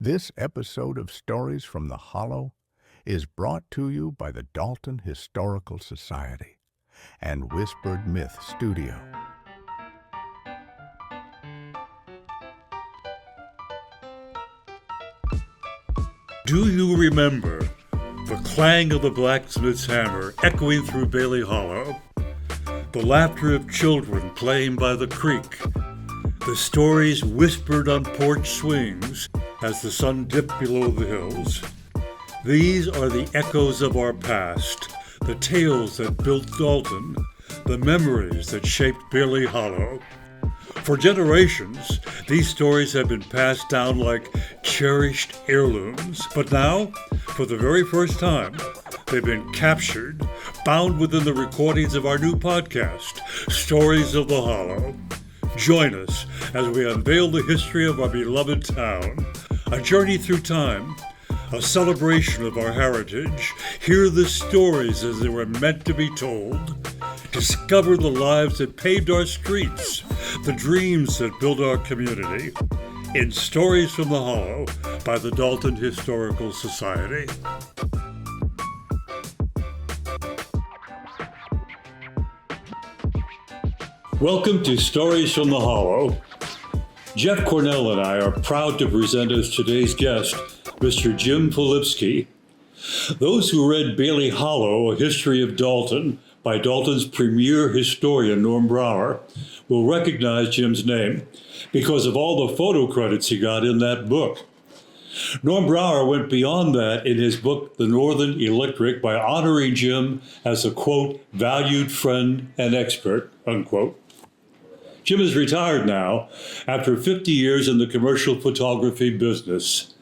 This episode of Stories from the Hollow is brought to you by the Dalton Historical Society and Whispered Myth Studio. Do you remember the clang of the blacksmith's hammer echoing through Bailey Hollow? The laughter of children playing by the creek? The stories whispered on porch swings as the sun dipped below the hills? These are the echoes of our past, the tales that built Dalton, the memories that shaped Bailey Hollow. For generations, these stories have been passed down like cherished heirlooms. But now, for the very first time, they've been captured, bound within the recordings of our new podcast, Stories of the Hollow. Join us as we unveil the history of our beloved town, a journey through time, a celebration of our heritage. Hear the stories as they were meant to be told. Discover the lives that paved our streets, the dreams that built our community, in Stories from the Hollow by the Dalton Historical Society. Welcome to Stories from the Hollow. Jeff Cornell and I are proud to present as today's guest, Mr. Jim Filipski. Those who read Bailey Hollow, A History of Dalton, by Dalton's premier historian, Norm Brauer, will recognize Jim's name because of all the photo credits he got in that book. Norm Brauer went beyond that in his book, The Northern Electric, by honoring Jim as a, quote, valued friend and expert, unquote. Jim is retired now after 50 years in the commercial photography business.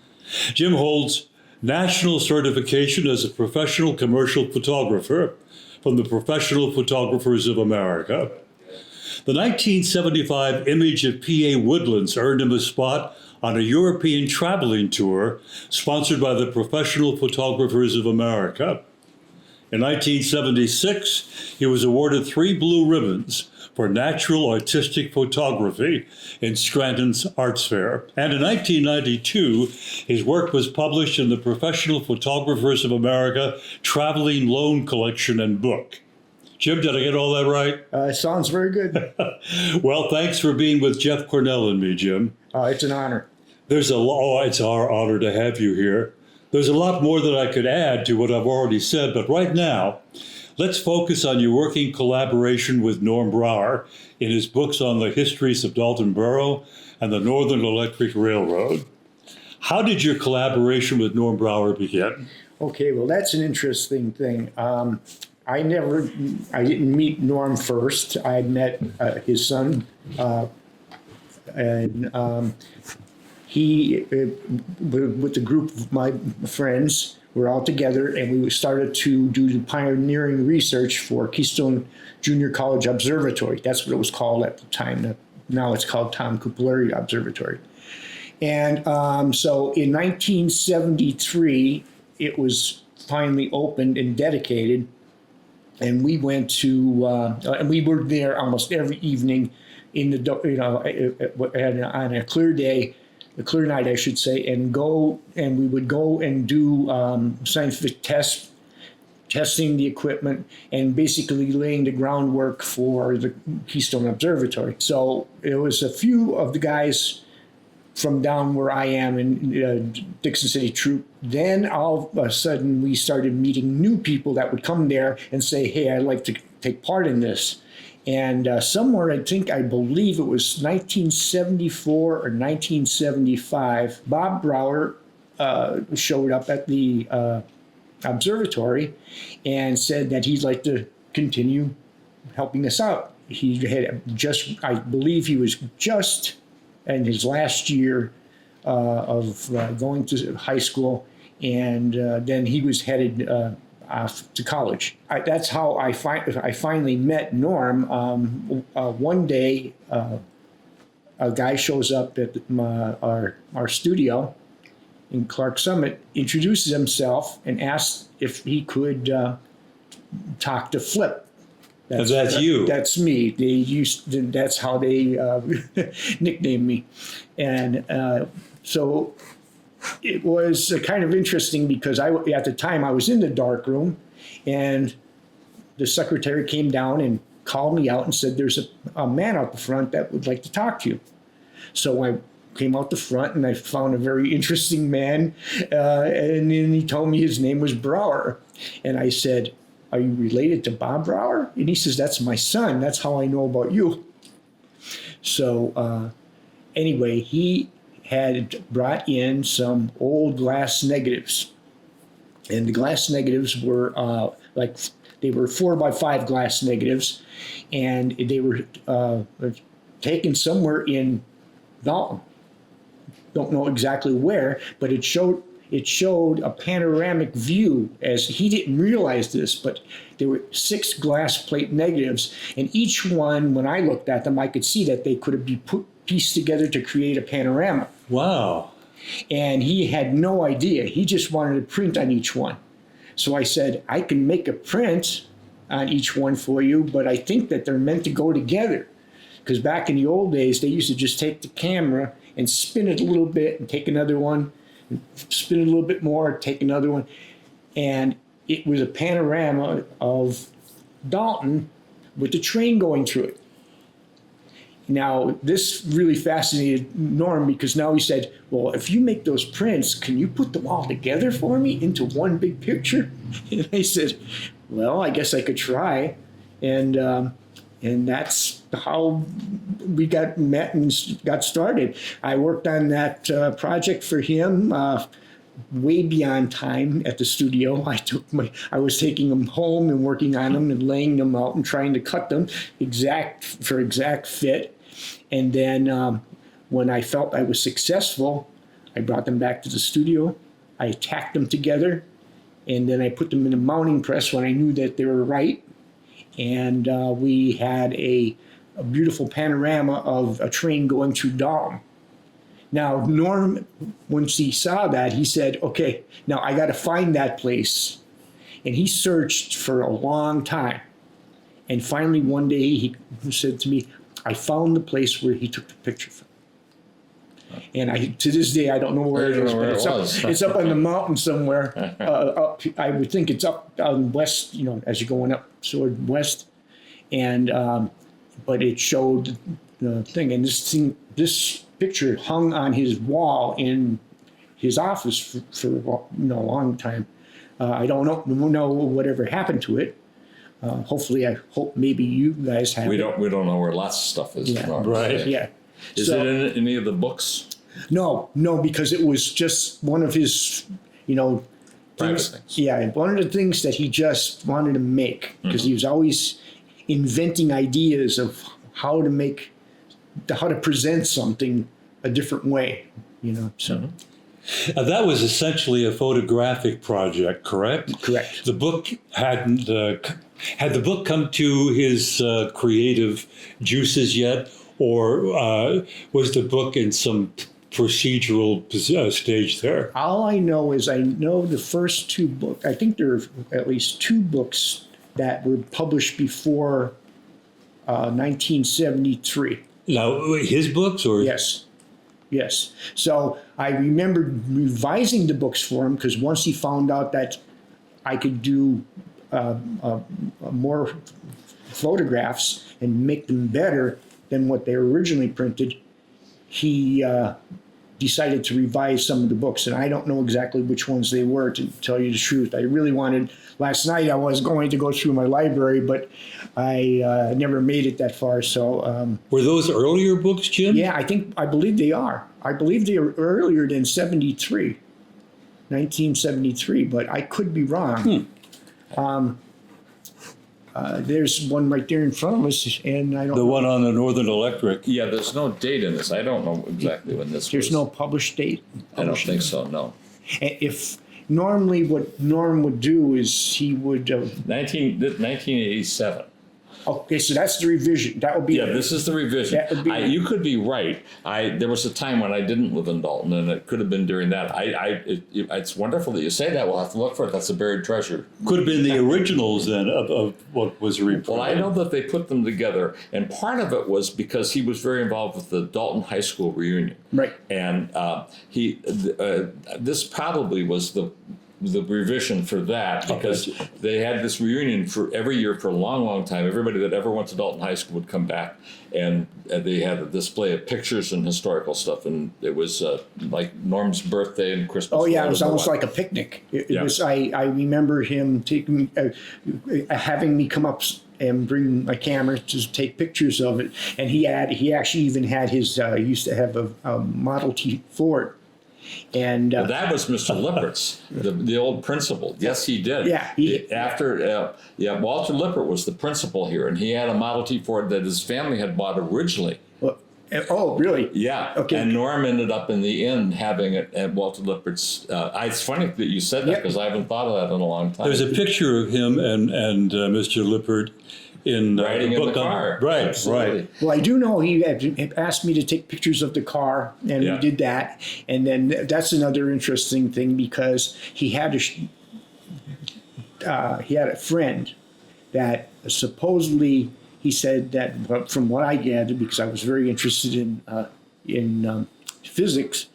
Jim holds national certification as a professional commercial photographer from the Professional Photographers of America. The 1975 image of PA Woodlands earned him a spot on a European traveling tour sponsored by the Professional Photographers of America. In 1976, he was awarded 3 blue ribbons for natural artistic photography in Scranton's Arts Fair. And in 1992, his work was published in the Professional Photographers of America Traveling Loan Collection and Book. Jim, did I get all that right? Sounds very good. Well, thanks for being with Jeff Cornell and me, Jim. It's an honor. It's our honor to have you here. There's a lot more that I could add to what I've already said, but right now, let's focus on your working collaboration with Norm Brauer in his books on the histories of Dalton Borough and the Northern Electric Railroad. How did your collaboration with Norm Brauer begin? Okay, well, that's an interesting thing. I didn't meet Norm first. I met his son, and he, with a group of my friends, we're all together, and we started to do the pioneering research for Keystone Junior College Observatory. That's what it was called at the time. Now it's called Tom Kupleri Observatory. And so in 1973, it was finally opened and dedicated. And we went to, and we were there almost every evening in the, on a clear day, a clear night, I should say, and we would go and do scientific testing the equipment, and basically laying the groundwork for the Keystone Observatory. So it was a few of the guys from down where I am in Dixon City Troop. Then all of a sudden we started meeting new people that would come there and say, hey, I'd like to take part in this. And somewhere, I believe it was 1974 or 1975, Bob Brauer showed up at the observatory and said that he'd like to continue helping us out. He had I believe he was just in his last year of going to high school, and then he was headed off to college. That's how I finally met Norm. One day, a guy shows up at our studio in Clark Summit, introduces himself, and asks if he could talk to Flip. That's you. That's me. That's how they nicknamed me, and so it was kind of interesting because at the time I was in the dark room, and the secretary came down and called me out and said, "There's a man out the front that would like to talk to you." So I came out the front and I found a very interesting man, and then he told me his name was Brauer, and I said, "Are you related to Bob Brauer?" And he says, "That's my son. That's how I know about you." So anyway, he had brought in some old glass negatives, and the glass negatives were they were 4x5 glass negatives, and they were taken somewhere in Dalton. Don't know exactly where, but it showed a panoramic view. As he didn't realize this, but there were 6 glass plate negatives, and each one, when I looked at them, I could see that they could be pieced together to create a panorama. Wow. And he had no idea. He just wanted to print on each one. So I said, "I can make a print on each one for you, but I think that they're meant to go together." Because back in the old days, they used to just take the camera and spin it a little bit and take another one, and spin it a little bit more, take another one. And it was a panorama of Dalton with the train going through it. Now, this really fascinated Norm, because now he said, "Well, if you make those prints, can you put them all together for me into one big picture?" And I said, "Well, I guess I could try." And that's how we got met and got started. I worked on that project for him way beyond time at the studio. I was taking them home and working on them and laying them out and trying to cut them exact fit. And then when I felt I was successful, I brought them back to the studio. I tacked them together, and then I put them in a mounting press when I knew that they were right. And we had a beautiful panorama of a train going through Dalton. Now, Norm, once he saw that, he said, "Okay, now I got to find that place." And he searched for a long time. And finally, one day, he said to me, "I found the place where he took the picture from." And to this day, I don't know where it is, but it's up on the mountain somewhere. I would think it's up on west, as you're going up toward west. And but it showed the thing, and this picture hung on his wall in his office for a long time. I don't know whatever happened to it. Hopefully, I hope maybe you guys have. We don't know where lots of stuff is. Yeah. Right. Yeah. Is it in any of the books? No, because it was just one of his, Private things. things. Yeah, one of the things that he just wanted to make, because he was always inventing ideas of how to present something a different way, So That was essentially a photographic project, correct? Correct. The book hadn't had the book come to his creative juices yet, or was the book in some procedural stage there? All I know is I know the first 2 books. I think there are at least 2 books that were published before 1973. Now, his books, or Yes. So I remember revising the books for him, because once he found out that I could do more photographs and make them better than what they originally printed, he decided to revise some of the books. And I don't know exactly which ones they were, to tell you the truth. I really wanted, last night I was going to go through my library, but I never made it that far. So were those earlier books, Jim? yeah, I believe they are. I believe they are earlier than 1973, but I could be wrong. There's one right there in front of us, and I don't The know. one on the Northern Electric. Yeah, there's no date in this. I don't know exactly when this There's was. no published date. I don't think so, no. If normally what Norm would do is he would 1987. Okay, so that's the revision. That would be. Yeah, this is the revision. That would be- You could be right. There was a time when I didn't live in Dalton, and it could have been during that. It's wonderful that you say that. We'll have to look for it. That's a buried treasure. Could have been the originals then of what was reprinted. Well, I know that they put them together, and part of it was because he was very involved with the Dalton High School reunion. Right. And this probably was the revision for that, because they had this reunion for every year for a long, long time. Everybody that ever went to Dalton High School would come back, and they had a display of pictures and historical stuff. And it was like Norm's birthday and Christmas. Oh yeah, it was almost like a picnic. It was. I remember him taking, having me come up and bring my camera to take pictures of it. And he actually even had his. Used to have a Model T Ford. And Well, that was Mr. Lippert's, the old principal. Yes, he did. Yeah, Walter Lippert was the principal here, and he had a Model T Ford that his family had bought originally. oh, really? Yeah. Okay. And Norm ended up in the end having it at Walter Lippert's. It's funny that you said that, Yep. because I haven't thought of that in a long time. There's a picture of him and Mr. Lippert in Riding in book the car. Right, Absolutely. right. Well, I do know he had asked me to take pictures of the car, and Yeah. we did that. And then that's another interesting thing, because he had a friend that supposedly, he said that, from what I gathered, because I was very interested in physics,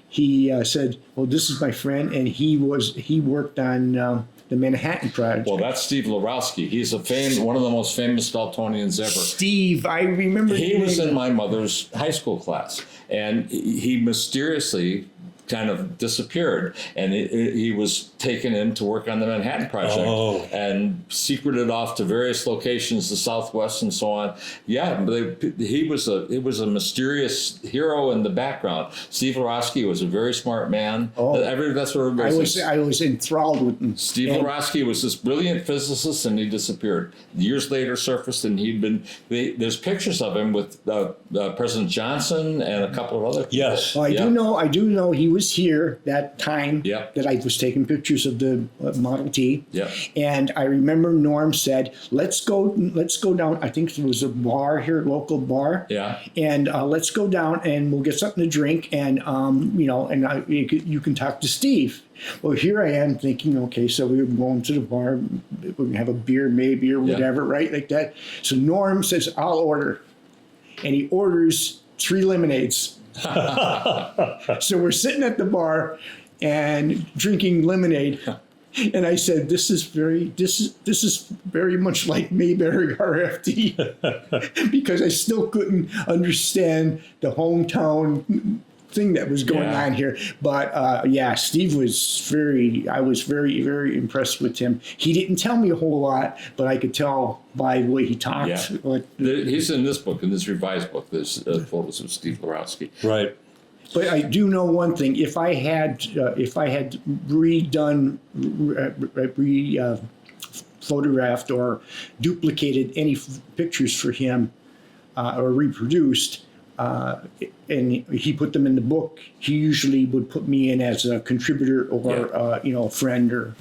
he said, "Well, this is my friend, and he worked on." The Manhattan Project. Well, that's Steve Lorowski. He's one of the most famous Daltonians ever. Steve, I remember. He was in my mother's high school class, and he mysteriously kind of disappeared, and he was taken in to work on the Manhattan Project and secreted off to various locations, the Southwest and so on. Yeah, he was a mysterious hero in the background. Steve Lorowski was a very smart man. That's what everybody says. I was enthralled with him. Steve Lorowski was this brilliant physicist, and he disappeared. Years later surfaced, and there's pictures of him with President Johnson and a couple of other people. Yes. Well, I do know he was here that time Yep. that I was taking pictures of the Model T. Yep. And I remember Norm said, let's go down. I think there was a bar here, a local bar. Yeah. And let's go down and we'll get something to drink, and you can talk to Steve. Well, here I am thinking, okay, so we were going to the bar, we're gonna have a beer maybe or whatever, right, like that. So Norm says, I'll order, and he orders 3 lemonades. So we're sitting at the bar and drinking lemonade, and I said, "This is very much like Mayberry RFD," because I still couldn't understand the hometown thing that was going on here. But Steve was I was very, very impressed with him. He didn't tell me a whole lot, but I could tell by the way he talked. Yeah. He's in this book, in this revised book. There's photos of Steve Lorowski. Right. But I do know one thing: if I had redone, photographed or duplicated any pictures for him, or reproduced, and he put them in the book, he usually would put me in as a contributor or a friend or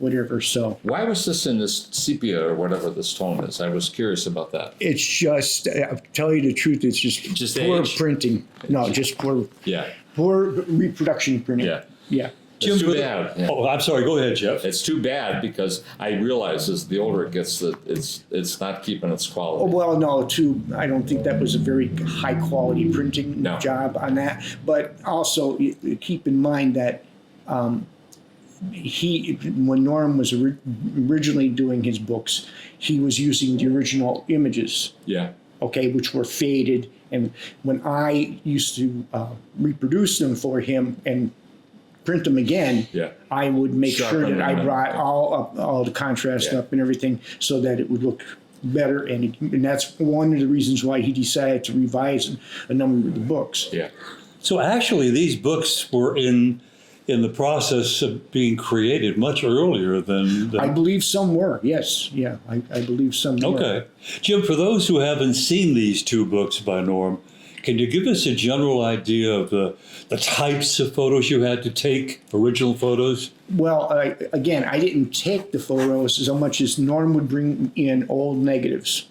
whatever. So Why was this in this sepia or whatever this tone is? I was curious about that. it's just, I'll tell you the truth, it's just poor age. printing. No, just poor Yeah. reproduction printing. Yeah. Yeah. It's too bad. Yeah. Oh, I'm sorry. Go ahead, Jeff. It's too bad, because I realize as the older it gets that it's not keeping its quality. Well, no, I don't think that was a very high quality printing No. job on that. But also keep in mind that when Norm was originally doing his books, he was using the original images, Yeah. okay, which were faded. And when I used to reproduce them for him and print them again, I would make sure Sharpen that I them brought up. all the contrast Yeah. up and everything so that it would look better. And that's one of the reasons why he decided to revise a number of the books. Yeah. So actually, these books were in the process of being created much earlier than I believe some were, yes. Yeah, I believe some were. Okay. Jim, for those who haven't seen these 2 books by Norm, Can you give us a general idea of the types of photos you had to take, original photos? Well, again, I didn't take the photos so much as Norm would bring in old negatives.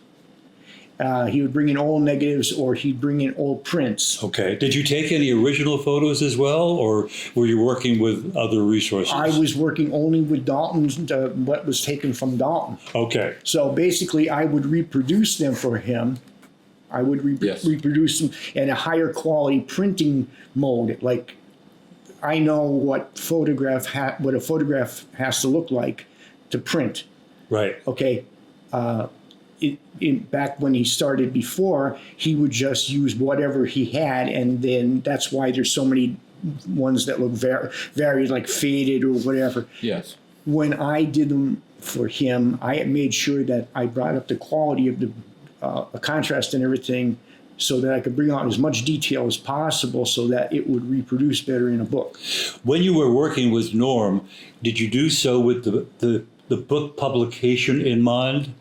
He would bring in old negatives, or he'd bring in old prints. Okay. Did you take any original photos as well, or were you working with other resources? I was working only with Dalton's, what was taken from Dalton. Okay. So basically, I would reproduce them for him. I would reproduce them in a higher quality printing mode. Like, I know what a photograph has to look like to print. Right. Okay. Back when he started before, he would just use whatever he had, and then that's why there's so many ones that look very like faded or whatever. Yes. When I did them for him, I made sure that I brought up the quality of the contrast and everything, so that I could bring out as much detail as possible, so that it would reproduce better in a book. When you were working with Norm, did you do so with the book publication in mind?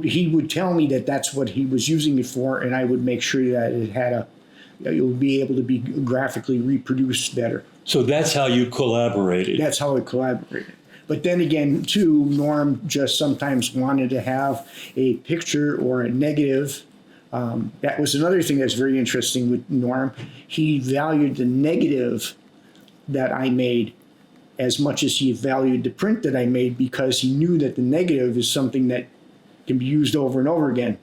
He would tell me that that's what he was using it for, and I would make sure that it would be able to be graphically reproduced better. So that's how you collaborated. That's how I collaborated. But then again, too, Norm just sometimes wanted to have a picture or a negative. That was another thing that's very interesting with Norm. He valued the negative that I made as much as he valued the print that I made, because he knew that the negative is something that can be used over and over again.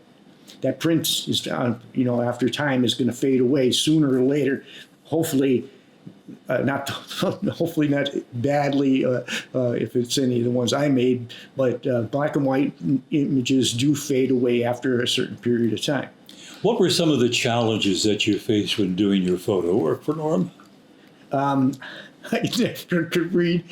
That print is, after time, is going to fade away sooner or later. Hopefully not badly if it's any of the ones I made, but black and white images do fade away after a certain period of time. What were some of the challenges that you faced when doing your photo work for Norm? I never could read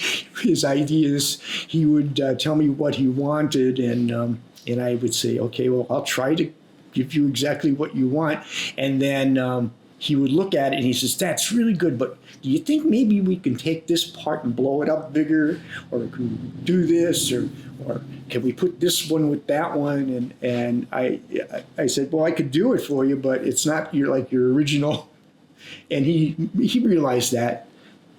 his ideas. He would tell me what he wanted, and I would say, okay, well, I'll try to give you exactly what you want. And then he would look at it and he says, that's really good, but do you think maybe we can take this part and blow it up bigger, or can we do this, or can we put this one with that one? And I said, well, I could do it for you, but it's not your original. And he realized that.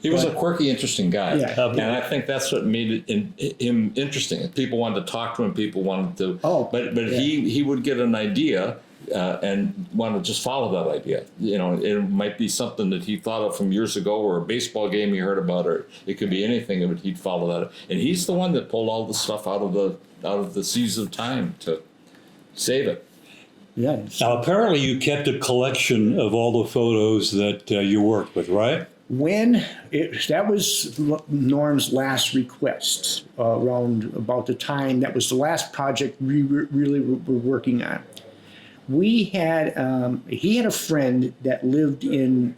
He was a quirky, interesting guy. Yeah. And I think that's what made him interesting. People wanted to talk to him. People wanted to. But he would get an idea and want to just follow that idea. It might be something that he thought of from years ago, or a baseball game he heard about, or it could be anything. But he'd follow that. And he's the one that pulled all the stuff out of the seas of time to save it. Yeah. Now, apparently, you kept a collection of all the photos that you worked with, right? That was Norm's last request, around about the time, that was the last project we really were working on. He had a friend that lived in,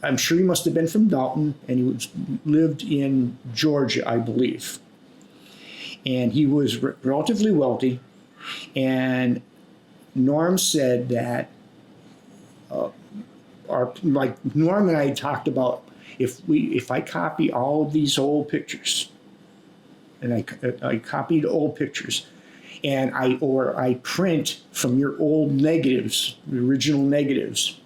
I'm sure he must have been from Dalton, and he lived in Georgia, I believe. And he was relatively wealthy, and Norm said that like Norm and I talked about, if I copy all of these old pictures, and I copied old pictures, and I print from your old negatives, the original negatives,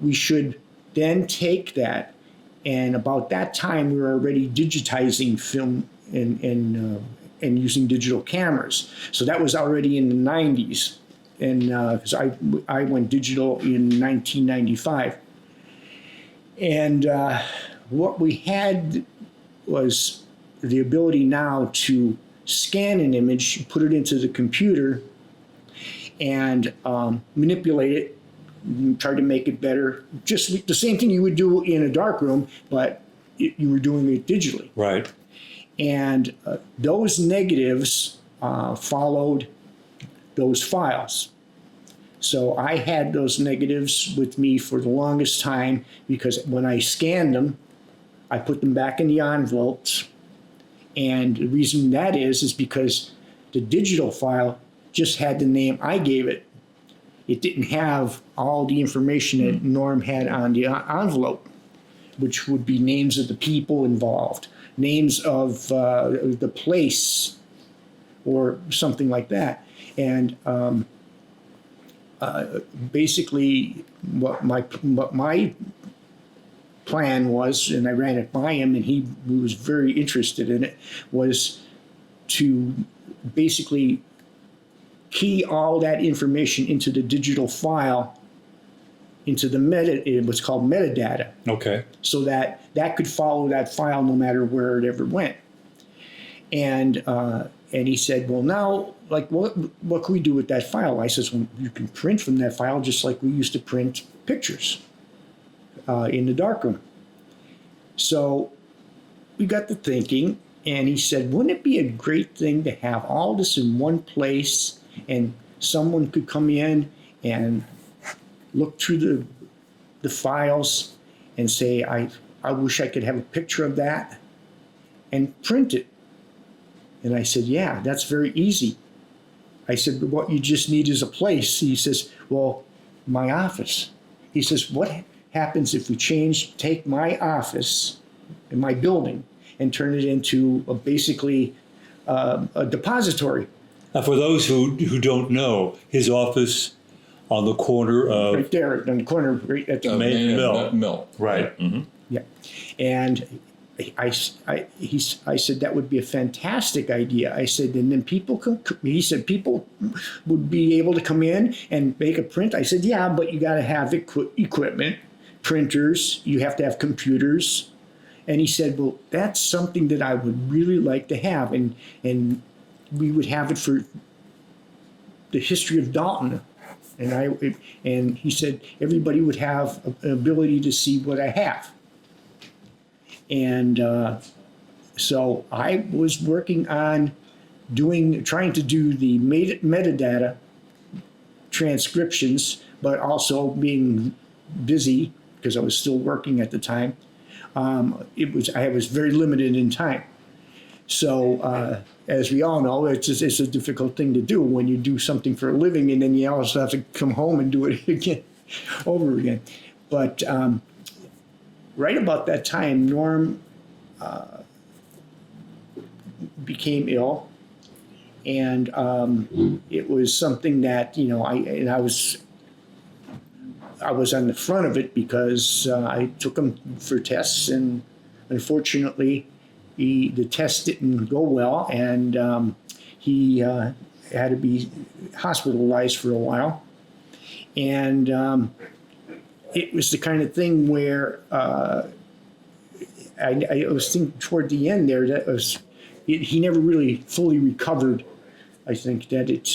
we should then take that, and about that time we were already digitizing film and using digital cameras. So that was already in the 90s. And because I went digital in 1995. And what we had was the ability now to scan an image, put it into the computer, and manipulate it, and try to make it better. Just the same thing you would do in a darkroom, but you were doing it digitally. Right. And those negatives followed those files. So I had those negatives with me for the longest time, because when I scanned them, I put them back in the envelopes. And the reason that is because the digital file just had the name I gave it. It didn't have all the information that Norm had on the envelope, which would be names of the people involved, names of the place, or something like that. And basically what my plan was, and I ran it by him, and he was very interested in it, was to basically key all that information into the digital file, into the what's called metadata, Okay. so that could follow that file no matter where it ever went. And he said, well, now, like, what can we do with that file? I says, well, you can print from that file just like we used to print pictures in the darkroom. So we got to thinking, and he said, wouldn't it be a great thing to have all this in one place, and someone could come in and look through the files and say, I wish I could have a picture of that, and print it. And I said, yeah, that's very easy. I said, but what you just need is a place. He says, well, my office. He says, what happens if we take my office in my building and turn it into basically a depository? Now, for those who don't know, his office on the corner of right there, on the corner, right at the Main Mill. Mill. Right. Mm-hmm. Yeah, and I said that would be a fantastic idea. I said, and then he said people would be able to come in and make a print. I said, yeah, but you got to have equipment, printers. You have to have computers. And he said, well, that's something that I would really like to have, and we would have it for the history of Dalton. And he said everybody would have an ability to see what I have. And so I was working on trying to do the metadata transcriptions, but also being busy because I was still working at the time. I was very limited in time. So as we all know, it's a difficult thing to do when you do something for a living, and then you also have to come home and do it again, over again. But right about that time, Norm became ill, and it was something that I was on the front of it because I took him for tests, and unfortunately, the test didn't go well, and he had to be hospitalized for a while, and it was the kind of thing where I was thinking toward the end there that he never really fully recovered. I think that it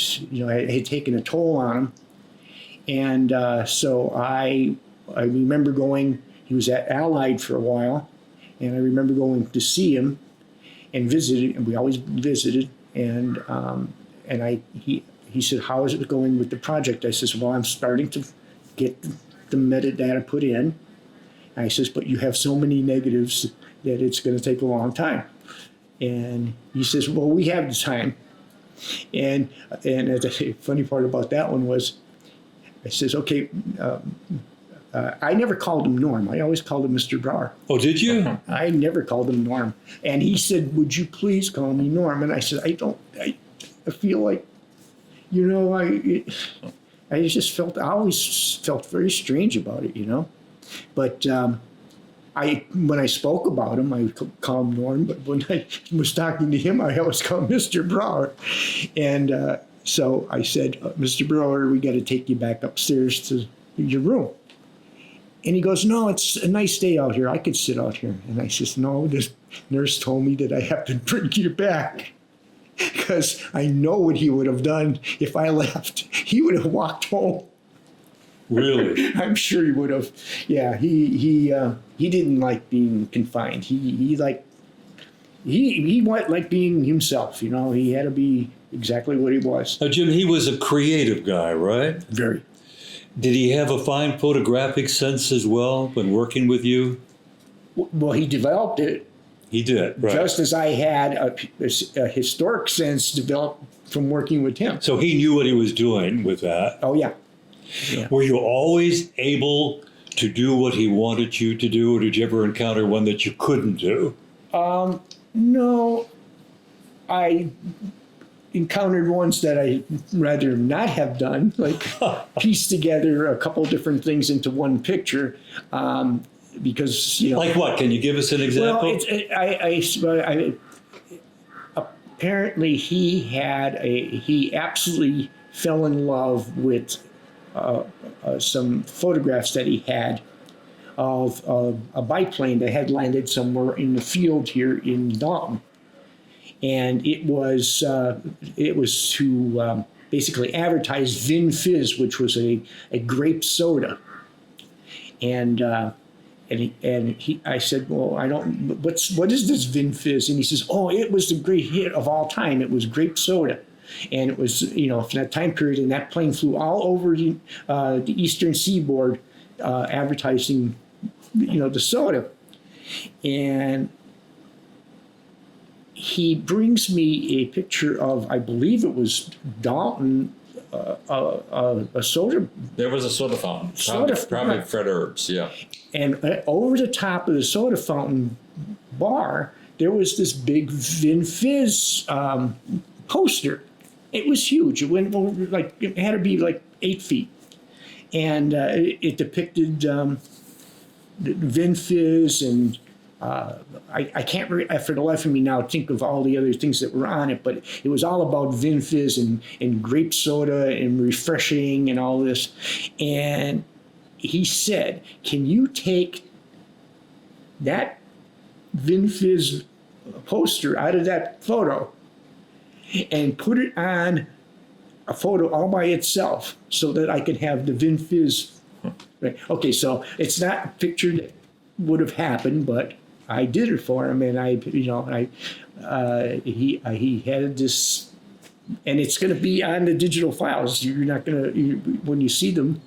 had taken a toll on him, and so I remember going. He was at Allied for a while, and I remember going to see him and visited, and we always visited. And he said, "How is it going with the project?" I says, "Well, I'm starting to get the metadata put in." And I says, "But you have so many negatives that it's going to take a long time." And he says, "Well, we have the time." And the funny part about that one was, I says, "Okay." I never called him Norm. I always called him Mr. Brauer. Oh, did you? I never called him Norm. And he said, "Would you please call me Norm?" And I said, I feel like, I just felt, I always felt very strange about it, But when I spoke about him, I would call him Norm. But when I was talking to him, I always called him Mr. Brauer. And so I said, "Mr. Brauer, we got to take you back upstairs to your room." And he goes, "No, it's a nice day out here. I could sit out here." And I says, "No, this nurse told me that I have to bring you back because I know what he would have done if I left. He would have walked home." Really? I'm sure he would have. Yeah, he didn't like being confined. He went like being himself. He had to be exactly what he was. Now, Jim, he was a creative guy, right? Very. Did he have a fine photographic sense as well when working with you? Well, he developed it. He did, right. Just as I had a historic sense developed from working with him. So he knew what he was doing with that. Oh, yeah. Were you always able to do what he wanted you to do, or did you ever encounter one that you couldn't do? No. encountered ones that I rather not have done, like piece together a couple different things into one picture, because Like what? Can you give us an example? Well, apparently he absolutely fell in love with some photographs that he had of a biplane that had landed somewhere in the field here in Dalton. And it was to basically advertise Vin Fizz, which was a grape soda. And I said, well, what is this Vin Fizz? And he says, oh, it was the great hit of all time. It was grape soda. And it was, from that time period, and that plane flew all over the eastern seaboard advertising, the soda. And he brings me a picture of, I believe it was Dalton, a soda. There was a soda fountain. Probably Fred Herb's, yeah. And over the top of the soda fountain bar, there was this big Vin Fizz poster. It was huge. It went over, it had to be like 8 feet. And it depicted Vin Fizz, and I can't for the life of me now think of all the other things that were on it, but it was all about Vin Fizz and grape soda and refreshing and all this. And he said, can you take that Vin Fizz poster out of that photo and put it on a photo all by itself so that I could have the Vin Fizz? Right. Okay, so it's not a picture that would have happened, but I did it for him, and he had this, and it's going to be on the digital files. You're not going to, when you see them,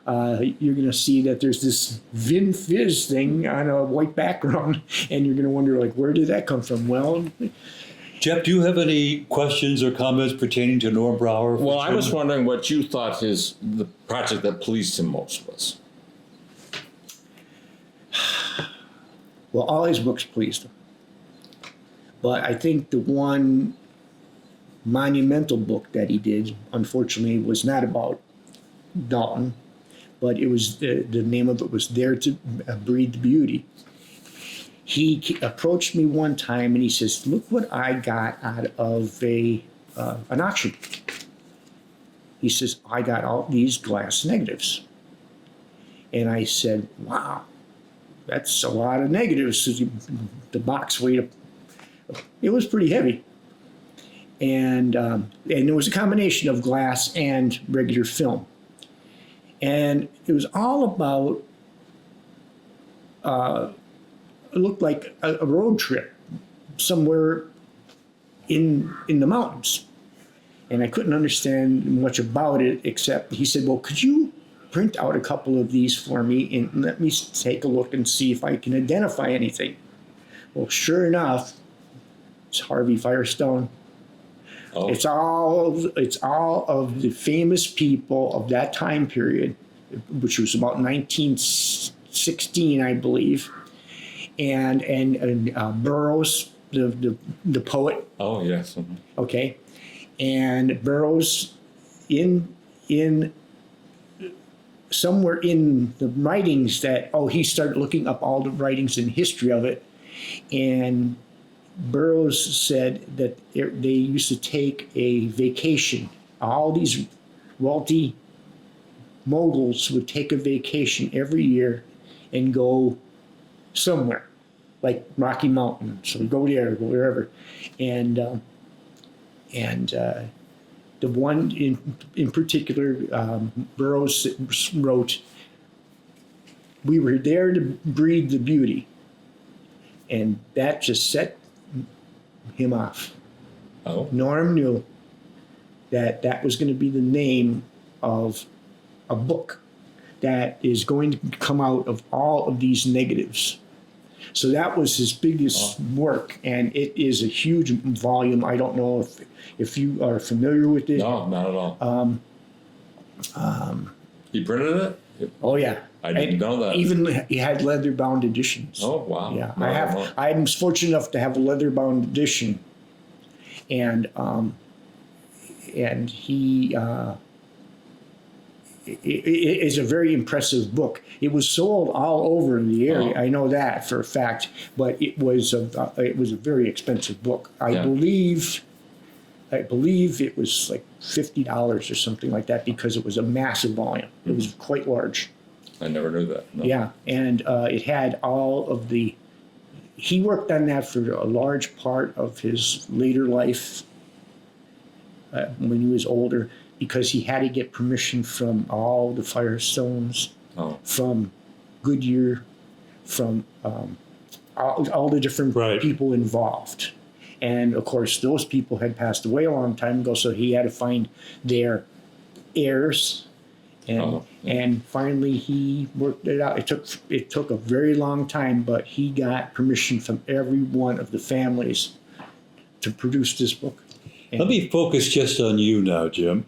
you're going to see that there's this Vin Fizz thing on a white background, and you're going to wonder, where did that come from? Well, Jeff, do you have any questions or comments pertaining to Norm Brauer? Well, I was wondering what you thought the project that pleased him most was. Well, all his books pleased him. But I think the one monumental book that he did, unfortunately, was not about Dalton, but it was the name of it was Dare to Breathe Beauty. He approached me one time and he says, look what I got out of an auction. He says, I got all these glass negatives. And I said, wow, that's a lot of negatives. The box weighed, it was pretty heavy. And it was a combination of glass and regular film. And it was all about, it looked like a road trip somewhere in the mountains. And I couldn't understand much about it, except he said, well, could you print out a couple of these for me and let me take a look and see if I can identify anything? Well, sure enough, it's Harvey Firestone. Oh. It's all of the famous people of that time period, which was about 1916, I believe. And Burroughs, the poet. Oh, yes. Mm-hmm. Okay. And Burroughs in somewhere in the writings that, he started looking up all the writings and history of it. And Burroughs said that they used to take a vacation. All these wealthy moguls would take a vacation every year and go somewhere, like Rocky Mountain. So go there, go wherever. And the one in particular, Burroughs wrote, we were there to breathe the beauty. And that just set him off. Oh. Norm knew that was going to be the name of a book that is going to come out of all of these negatives. So that was his biggest work, and it is a huge volume. I don't know if you are familiar with it. No, not at all. He printed it? Oh yeah. I didn't know that. Even he had leather-bound editions. Oh wow. Yeah, No, I'm fortunate enough to have a leather-bound edition, and and he it is a very impressive book. It was sold all over the area. I know that for a fact, but it was a very expensive book. I believe it was like $50 or something like that because it was a massive volume. It was quite large. I never knew that. No. Yeah, and it had all of the. He worked on that for a large part of his later life when he was older, because he had to get permission from all the Firestones, from Goodyear, from all the different people involved. And of course, those people had passed away a long time ago, so he had to find their heirs. And finally, he worked it out. It took a very long time, but he got permission from every one of the families to produce this book. And let me focus just on you now, Jim.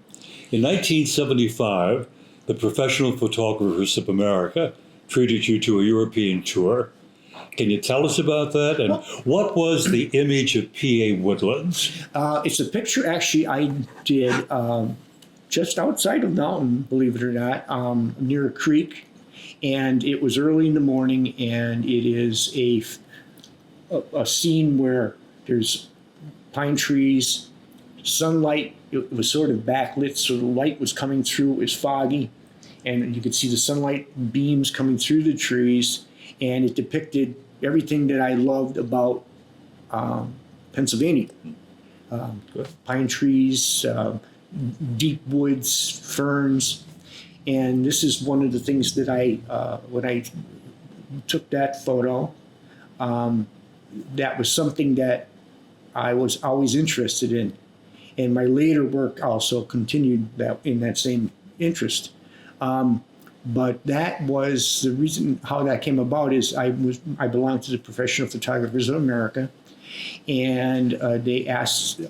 In 1975, the Professional Photographers of America treated you to a European tour. Can you tell us about that? And what was the image of P.A. Woodlands? It's a picture actually I did just outside of Dalton, believe it or not, near a creek. And it was early in the morning, and it is a scene where there's pine trees, sunlight. It was sort of backlit, so the light was coming through. It was foggy, and you could see the sunlight beams coming through the trees, and it depicted everything that I loved about Pennsylvania. Pine trees, deep woods, ferns, and this is one of the things that when I took that photo, that was something that I was always interested in. And my later work also continued in that same interest. But that was the reason how that came about. Is I belong to the Professional Photographers of America, and they asked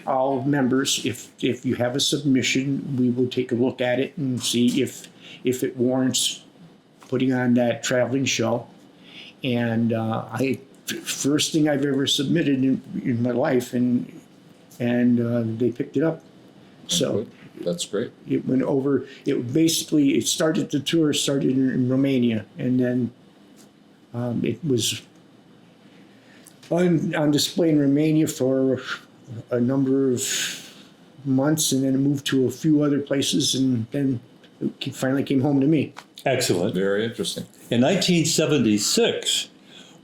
all members, if you have a submission, we will take a look at it and see if it warrants putting on that traveling show. And first thing I've ever submitted in my life, and they picked it up. So that's great. It went over. It started in Romania, and then it was on display in Romania for a number of months, and then it moved to a few other places, and then it finally came home to me. Excellent. Very interesting. In 1976,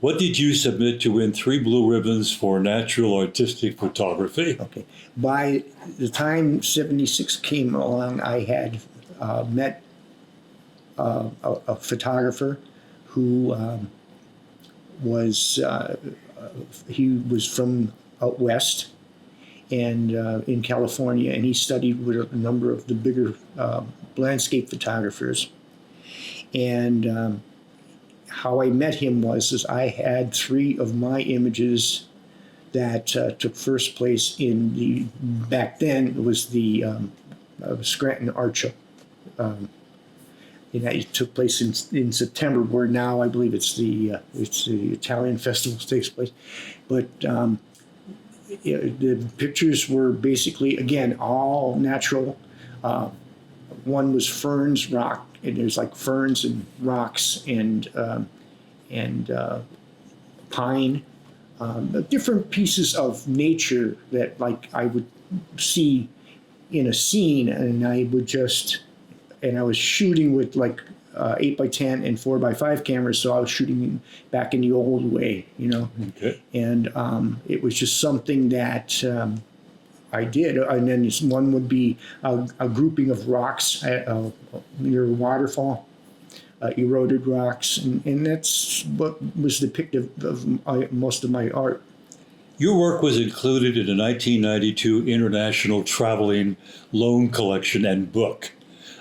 what did you submit to win 3 blue ribbons for natural artistic photography? Okay. By the time 76 came along, I had met a photographer who was from out west and in California, and he studied with a number of the bigger landscape photographers. And how I met him was I had 3 of my images that took first place in back then it was the Scranton Art Show. And that took place in September, where now I believe it's the Italian festival takes place. But the pictures were basically, again, all natural. One was ferns, rock, and there's like ferns and rocks and pine, different pieces of nature that like I would see in a scene, and I was shooting with like 8x10 and 4x5 cameras, so I was shooting back in the old way, Okay. And it was just something that I did. And then one would be a grouping of rocks near a waterfall, eroded rocks, and that's what was depicted of most of my art. Your work was included in a 1992 International Traveling Loan Collection and book.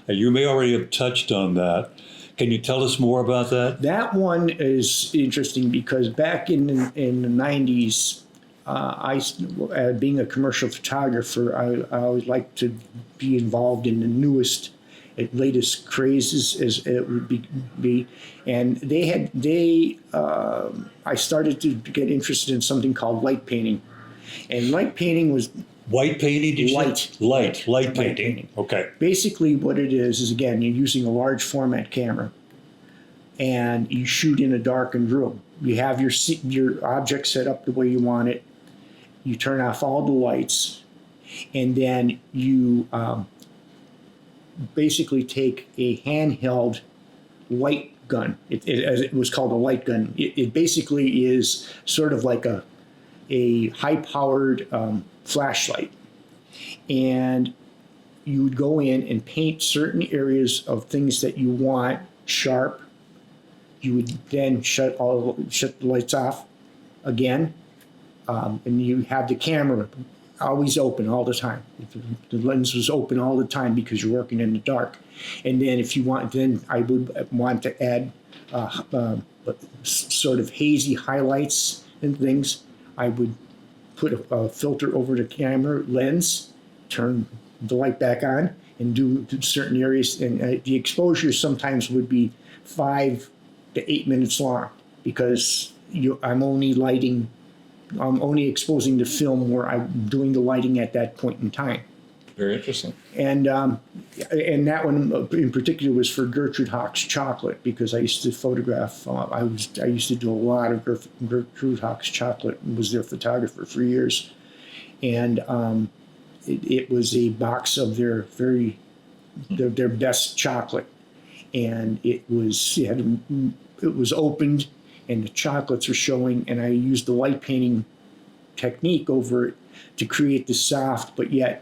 You may already have touched on that. Can you tell us more about that? That one is interesting because back in the 90s, being a commercial photographer, I always like to be involved in the newest, latest crazes as it would be. And I started to get interested in something called light painting. And light painting was White painting, did you say? Light painting. painting. Okay. Basically, what it is again, you're using a large format camera, and you shoot in a darkened room. You have your object set up the way you want it. You turn off all the lights, and then you basically take a handheld light gun. As it was called, a light gun. It basically is sort of like a high-powered flashlight, and you would go in and paint certain areas of things that you want sharp. You would then shut the lights off again, and you have the camera always open all the time. The lens was open all the time because you're working in the dark. And then if you want, then I would want to add sort of hazy highlights and things. I would put a filter over the camera lens, turn the light back on, and do certain areas. And the exposure sometimes would be 5 to 8 minutes long because I'm only exposing the film where I'm doing the lighting at that point in time. Very interesting. And that one in particular was for Gertrude Hawk's chocolate because I used to photograph. I used to do a lot of Gertrude Hawk's chocolate and was their photographer for years. And it was a box of their best chocolate, and it was opened, and the chocolates are showing. And I used the light painting technique over it to create the soft but yet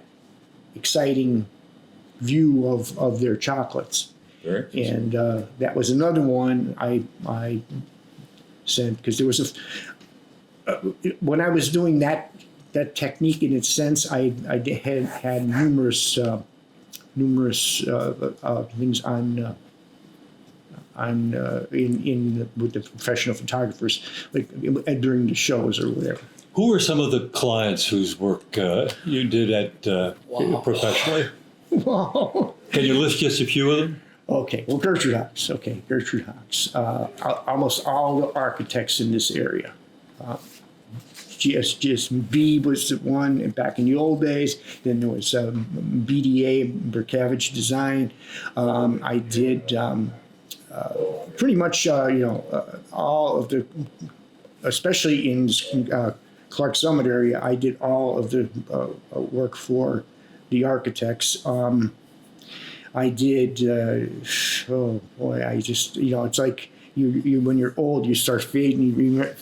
exciting view of their chocolates. And that was another one I sent because there was when I was doing that technique in its sense, I had numerous things on with the professional photographers, like during the shows or whatever. Who are some of the clients whose work you did at professionally? Wow. Can you list just a few of them? Okay, well, Gertrude Hawk's. Almost all the architects in this area. GSB was the one back in the old days. Then there was BDA, Berkavich Design. I did pretty much, all of the, especially in Clark Summit area, I did all of the work for the architects. I did, oh boy, I just, it's like you when you're old, you start fading, your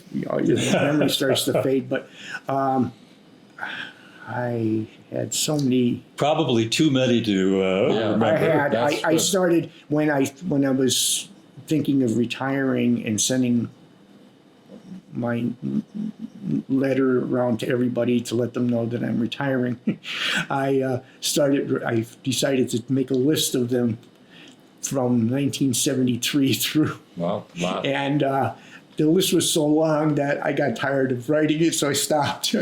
memory starts to fade. But I had so many. Probably too many to remember. I started when I was thinking of retiring and sending my letter around to everybody to let them know that I'm retiring. I decided to make a list of them from 1973 through. Wow. And the list was so long that I got tired of writing it, so I stopped.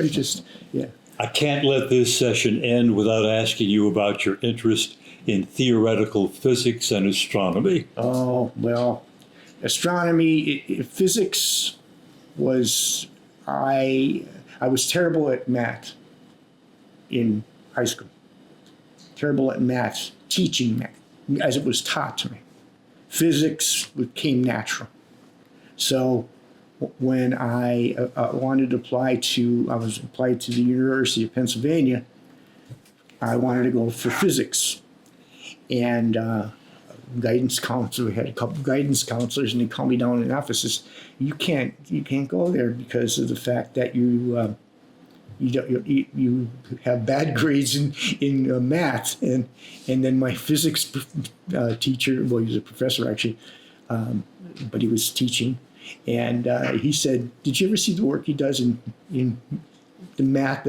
I can't let this session end without asking you about your interest in theoretical physics and astronomy. Oh, well, astronomy, physics was, I was terrible at math in high school. Terrible at math, teaching math, as it was taught to me. Physics came natural. So when I wanted to apply to the University of Pennsylvania, I wanted to go for physics. And guidance counselor, we had a couple guidance counselors, and they called me down in the office and says, you can't go there because of the fact that you have bad grades in math. And then my physics teacher, well, he was a professor actually, but he was teaching. And he said, did you ever see the work he does in the math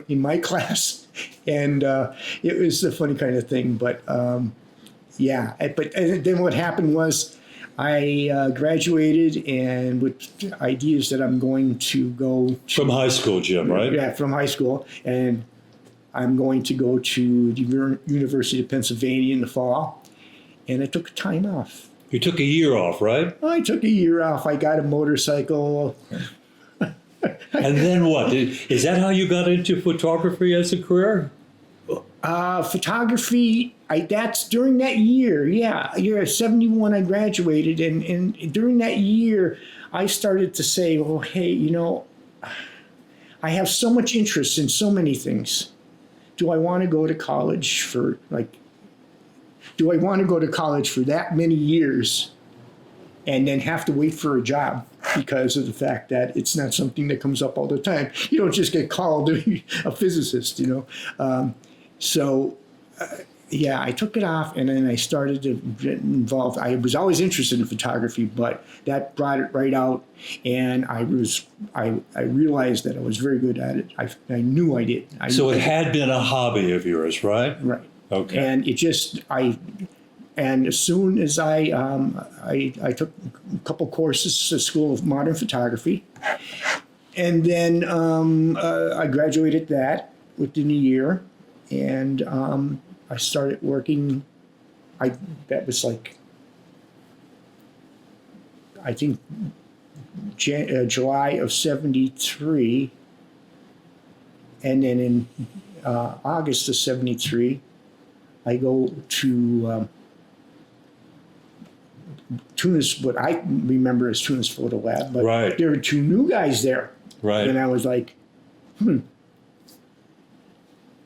in my class? And it was a funny kind of thing. But then what happened was I graduated and with ideas that I'm going to go from high school, Jim, right? Yeah, from high school. And I'm going to go to the University of Pennsylvania in the fall. And I took time off. You took a year off, right? I took a year off. I got a motorcycle. And then what? Is that how you got into photography as a career? Photography, that's during that year. Yeah, year 71, I graduated. And during that year, I started to say, well, hey, I have so much interest in so many things. Do I want to go to college for that many years and then have to wait for a job because of the fact that it's not something that comes up all the time? You don't just get called to be a physicist, I took it off, and then I started to get involved. I was always interested in photography, but that brought it right out, and I realized that I was very good at it. I knew I did. So it had been a hobby of yours, right? Right. Okay. And and as soon as I took a couple courses at School of Modern Photography, and then I graduated that within a year, and I started working. That was like, I think, July of '73, and then in August of '73, I go to Tunis, what I remember as Tunis Photo Lab, but right. There were two new guys there, right? And I was like,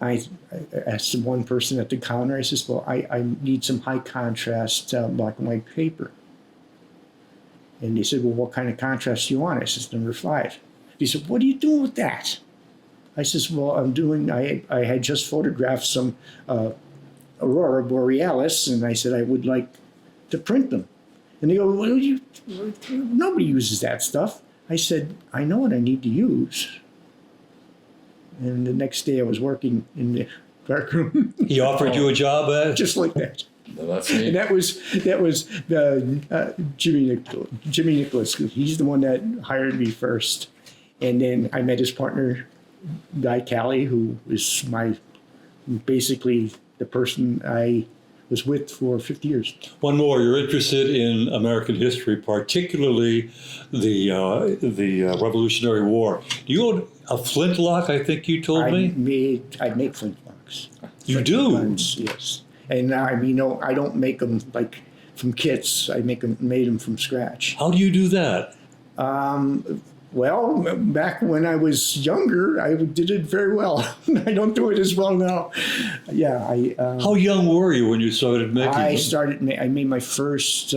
I asked one person at the counter, I says, well, I need some high contrast black and white paper. And they said, well, what kind of contrast do you want? I says, number 5. He said, what are you doing with that? I says, well, I had just photographed some Aurora Borealis, and I said, I would like to print them. And they go, well, nobody uses that stuff. I said, I know what I need to use. And the next day I was working in the darkroom. He offered you a job? Just like that. Well, that's neat. And that was Jimmy Nicholas. He's the one that hired me first. And then I met his partner, Guy Callie, who was basically the person I was with for 50 years. One more. You're interested in American history, particularly the Revolutionary War. Do you own a flintlock? I think you told me. I make flintlocks. You do? Guns, yes. And I don't make them like from kits. I made them from scratch. How do you do that? Well, back when I was younger, I did it very well. I don't do it as well now. Yeah, How young were you when you started making them? I made my first.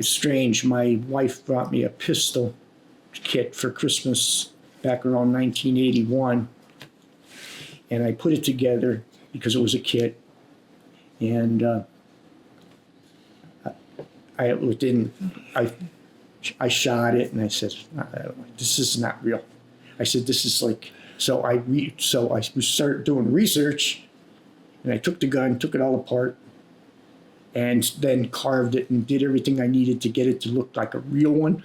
Strange. My wife brought me a pistol kit for Christmas back around 1981, and I put it together because it was a kit, and I shot it, and I said, this is not real. I said, this is like, so I started doing research, and I took the gun, took it all apart, and then carved it and did everything I needed to get it to look like a real one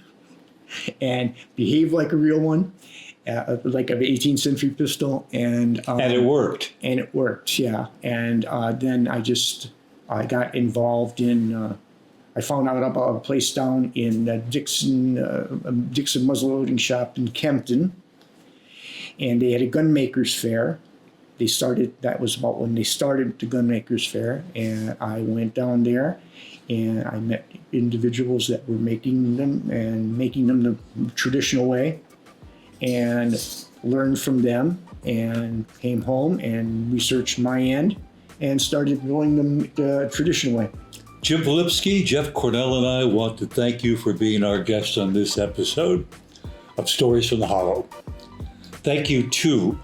and behave like a real one, like an 18th century pistol. And it worked. And it worked, yeah. And then I got involved in, I found out about a place down in Dixon muzzleloading shop in Kempton, and they had a gunmakers fair. That was about when they started the gunmakers fair, and I went down there, and I met individuals that were making them the traditional way, and learned from them, and came home and researched my end, and started doing them the traditional way. Jim Filipski, Jeff Cornell, and I want to thank you for being our guest on this episode of Stories from the Hollow. Thank you, too,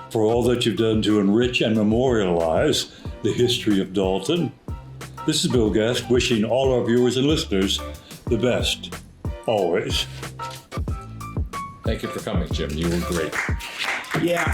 for all that you've done to enrich and memorialize the history of Dalton. This is Bill Guest, wishing all our viewers and listeners the best, always. Thank you for coming, Jim. You were great. Yeah.